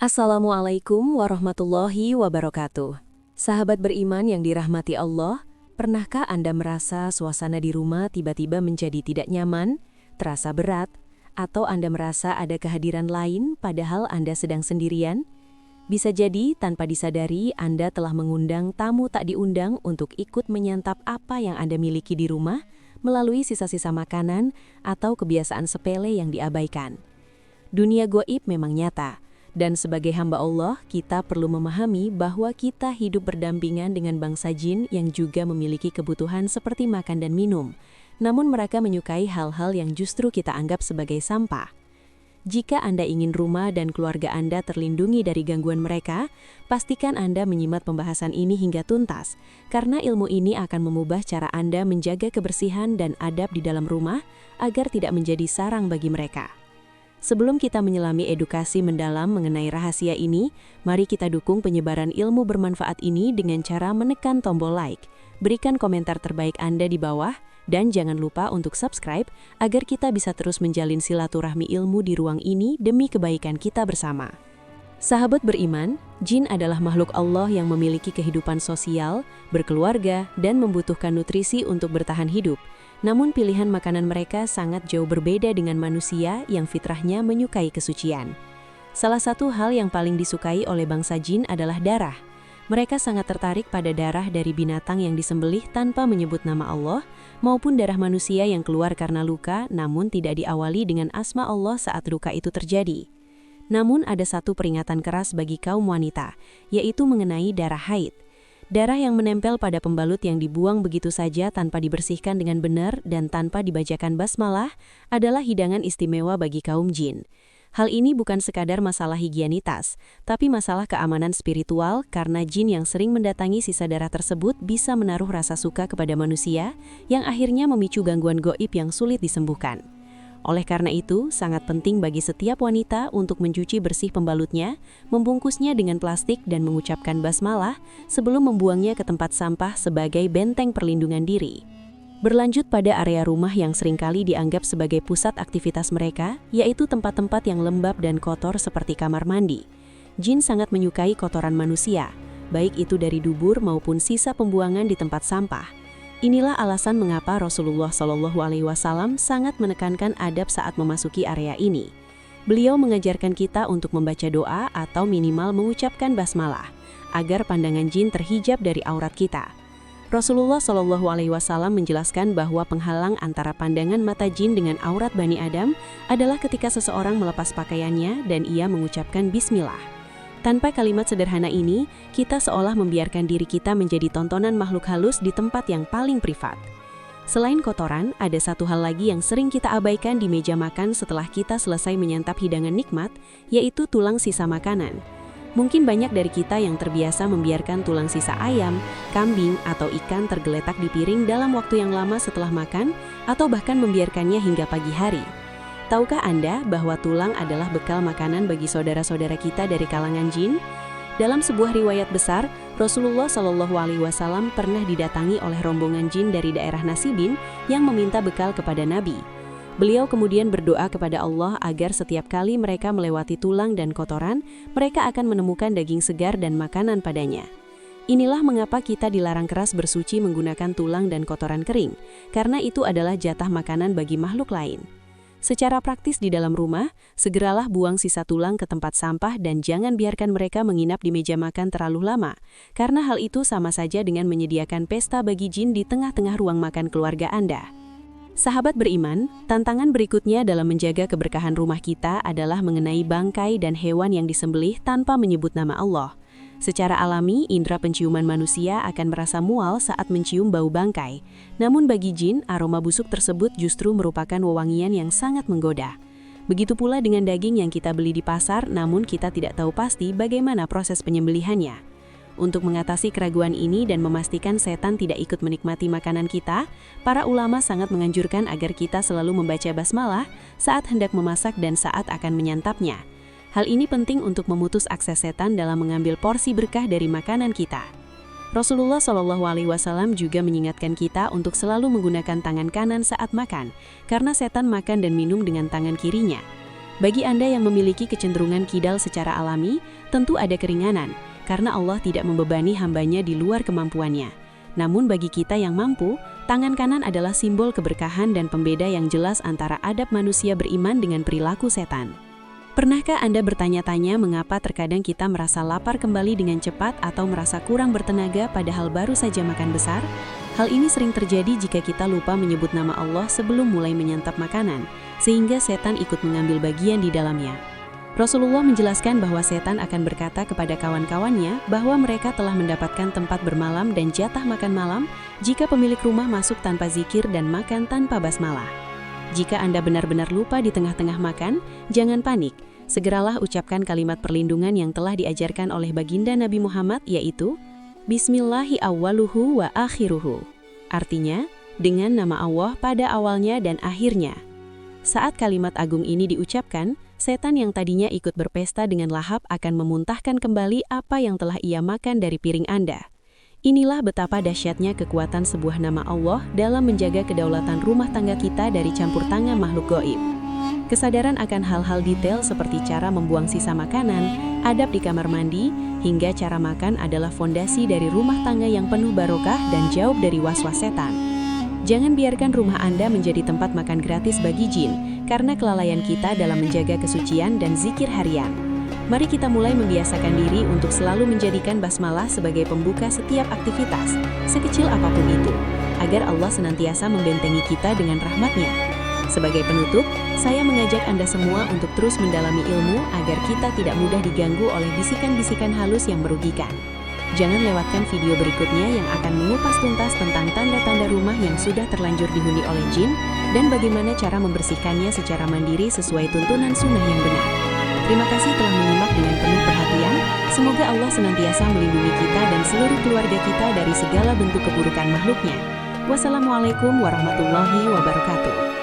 Assalamualaikum warahmatullahi wabarakatuh. Sahabat beriman yang dirahmati Allah, pernahkah Anda merasa suasana di rumah tiba-tiba menjadi tidak nyaman, terasa berat, atau Anda merasa ada kehadiran lain padahal Anda sedang sendirian? Bisa jadi tanpa disadari Anda telah mengundang tamu tak diundang untuk ikut menyantap apa yang Anda miliki di rumah melalui sisa-sisa makanan atau kebiasaan sepele yang diabaikan. Dunia gaib memang nyata. Dan sebagai hamba Allah, kita perlu memahami bahwa kita hidup berdampingan dengan bangsa jin yang juga memiliki kebutuhan seperti makan dan minum. Namun mereka menyukai hal-hal yang justru kita anggap sebagai sampah. Jika Anda ingin rumah dan keluarga Anda terlindungi dari gangguan mereka, pastikan Anda menyimak pembahasan ini hingga tuntas, karena ilmu ini akan mengubah cara Anda menjaga kebersihan dan adab di dalam rumah agar tidak menjadi sarang bagi mereka. Sebelum kita menyelami edukasi mendalam mengenai rahasia ini, mari kita dukung penyebaran ilmu bermanfaat ini dengan cara menekan tombol like, berikan komentar terbaik Anda di bawah, dan jangan lupa untuk subscribe agar kita bisa terus menjalin silaturahmi ilmu di ruang ini demi kebaikan kita bersama. Sahabat beriman, jin adalah makhluk Allah yang memiliki kehidupan sosial, berkeluarga, dan membutuhkan nutrisi untuk bertahan hidup. Namun pilihan makanan mereka sangat jauh berbeda dengan manusia yang fitrahnya menyukai kesucian. Salah satu hal yang paling disukai oleh bangsa jin adalah darah. Mereka sangat tertarik pada darah dari binatang yang disembelih tanpa menyebut nama Allah, maupun darah manusia yang keluar karena luka namun tidak diawali dengan asma Allah saat luka itu terjadi. Namun ada satu peringatan keras bagi kaum wanita, yaitu mengenai darah haid. Darah yang menempel pada pembalut yang dibuang begitu saja tanpa dibersihkan dengan benar dan tanpa dibacakan basmalah adalah hidangan istimewa bagi kaum jin. Hal ini bukan sekadar masalah higienitas, tapi masalah keamanan spiritual karena jin yang sering mendatangi sisa darah tersebut bisa menaruh rasa suka kepada manusia yang akhirnya memicu gangguan gaib yang sulit disembuhkan. Oleh karena itu, sangat penting bagi setiap wanita untuk mencuci bersih pembalutnya, membungkusnya dengan plastik dan mengucapkan basmalah sebelum membuangnya ke tempat sampah sebagai benteng perlindungan diri. Berlanjut pada area rumah yang seringkali dianggap sebagai pusat aktivitas mereka, yaitu tempat-tempat yang lembab dan kotor seperti kamar mandi. Jin sangat menyukai kotoran manusia, baik itu dari dubur maupun sisa pembuangan di tempat sampah. Inilah alasan mengapa Rasulullah SAW sangat menekankan adab saat memasuki area ini. Beliau mengajarkan kita untuk membaca doa atau minimal mengucapkan basmalah, agar pandangan jin terhijab dari aurat kita. Rasulullah SAW menjelaskan bahwa penghalang antara pandangan mata jin dengan aurat Bani Adam adalah ketika seseorang melepas pakaiannya dan ia mengucapkan bismillah. Tanpa kalimat sederhana ini, kita seolah membiarkan diri kita menjadi tontonan makhluk halus di tempat yang paling privat. Selain kotoran, ada satu hal lagi yang sering kita abaikan di meja makan setelah kita selesai menyantap hidangan nikmat, yaitu tulang sisa makanan. Mungkin banyak dari kita yang terbiasa membiarkan tulang sisa ayam, kambing, atau ikan tergeletak di piring dalam waktu yang lama setelah makan, atau bahkan membiarkannya hingga pagi hari. Tahukah Anda bahwa tulang adalah bekal makanan bagi saudara-saudara kita dari kalangan jin? Dalam sebuah riwayat besar, Rasulullah SAW pernah didatangi oleh rombongan jin dari daerah Nasibin yang meminta bekal kepada Nabi. Beliau kemudian berdoa kepada Allah agar setiap kali mereka melewati tulang dan kotoran, mereka akan menemukan daging segar dan makanan padanya. Inilah mengapa kita dilarang keras bersuci menggunakan tulang dan kotoran kering, karena itu adalah jatah makanan bagi makhluk lain. Secara praktis di dalam rumah, segeralah buang sisa tulang ke tempat sampah dan jangan biarkan mereka menginap di meja makan terlalu lama, karena hal itu sama saja dengan menyediakan pesta bagi jin di tengah-tengah ruang makan keluarga Anda. Sahabat beriman, tantangan berikutnya dalam menjaga keberkahan rumah kita adalah mengenai bangkai dan hewan yang disembelih tanpa menyebut nama Allah. Secara alami, indera penciuman manusia akan merasa mual saat mencium bau bangkai. Namun bagi jin, aroma busuk tersebut justru merupakan wewangian yang sangat menggoda. Begitu pula dengan daging yang kita beli di pasar, namun kita tidak tahu pasti bagaimana proses penyembelihannya. Untuk mengatasi keraguan ini dan memastikan setan tidak ikut menikmati makanan kita, para ulama sangat menganjurkan agar kita selalu membaca basmalah saat hendak memasak dan saat akan menyantapnya. Hal ini penting untuk memutus akses setan dalam mengambil porsi berkah dari makanan kita. Rasulullah SAW juga mengingatkan kita untuk selalu menggunakan tangan kanan saat makan, karena setan makan dan minum dengan tangan kirinya. Bagi Anda yang memiliki kecenderungan kidal secara alami, tentu ada keringanan, karena Allah tidak membebani hambanya di luar kemampuannya. Namun bagi kita yang mampu, tangan kanan adalah simbol keberkahan dan pembeda yang jelas antara adab manusia beriman dengan perilaku setan. Pernahkah Anda bertanya-tanya mengapa terkadang kita merasa lapar kembali dengan cepat atau merasa kurang bertenaga padahal baru saja makan besar? Hal ini sering terjadi jika kita lupa menyebut nama Allah sebelum mulai menyantap makanan, sehingga setan ikut mengambil bagian di dalamnya. Rasulullah menjelaskan bahwa setan akan berkata kepada kawan-kawannya bahwa mereka telah mendapatkan tempat bermalam dan jatah makan malam jika pemilik rumah masuk tanpa zikir dan makan tanpa basmalah. Jika Anda benar-benar lupa di tengah-tengah makan, jangan panik. Segeralah ucapkan kalimat perlindungan yang telah diajarkan oleh baginda Nabi Muhammad, yaitu Bismillahi awwaluhu wa akhiruhu. Artinya, dengan nama Allah pada awalnya dan akhirnya. Saat kalimat agung ini diucapkan, setan yang tadinya ikut berpesta dengan lahap akan memuntahkan kembali apa yang telah ia makan dari piring Anda. Inilah betapa dahsyatnya kekuatan sebuah nama Allah dalam menjaga kedaulatan rumah tangga kita dari campur tangan makhluk gaib. Kesadaran akan hal-hal detail seperti cara membuang sisa makanan, adab di kamar mandi, hingga cara makan adalah fondasi dari rumah tangga yang penuh barokah dan jauh dari was-was setan. Jangan biarkan rumah Anda menjadi tempat makan gratis bagi jin, karena kelalaian kita dalam menjaga kesucian dan zikir harian. Mari kita mulai membiasakan diri untuk selalu menjadikan basmalah sebagai pembuka setiap aktivitas, sekecil apapun itu, agar Allah senantiasa membentengi kita dengan rahmat-Nya. Sebagai penutup, saya mengajak Anda semua untuk terus mendalami ilmu agar kita tidak mudah diganggu oleh bisikan-bisikan halus yang merugikan. Jangan lewatkan video berikutnya yang akan mengupas tuntas tentang tanda-tanda rumah yang sudah terlanjur dihuni oleh jin dan bagaimana cara membersihkannya secara mandiri sesuai tuntunan sunnah yang benar. Terima kasih telah menyimak dengan penuh perhatian. Semoga Allah senantiasa melindungi kita dan seluruh keluarga kita dari segala bentuk keburukan makhluknya. Wassalamualaikum warahmatullahi wabarakatuh.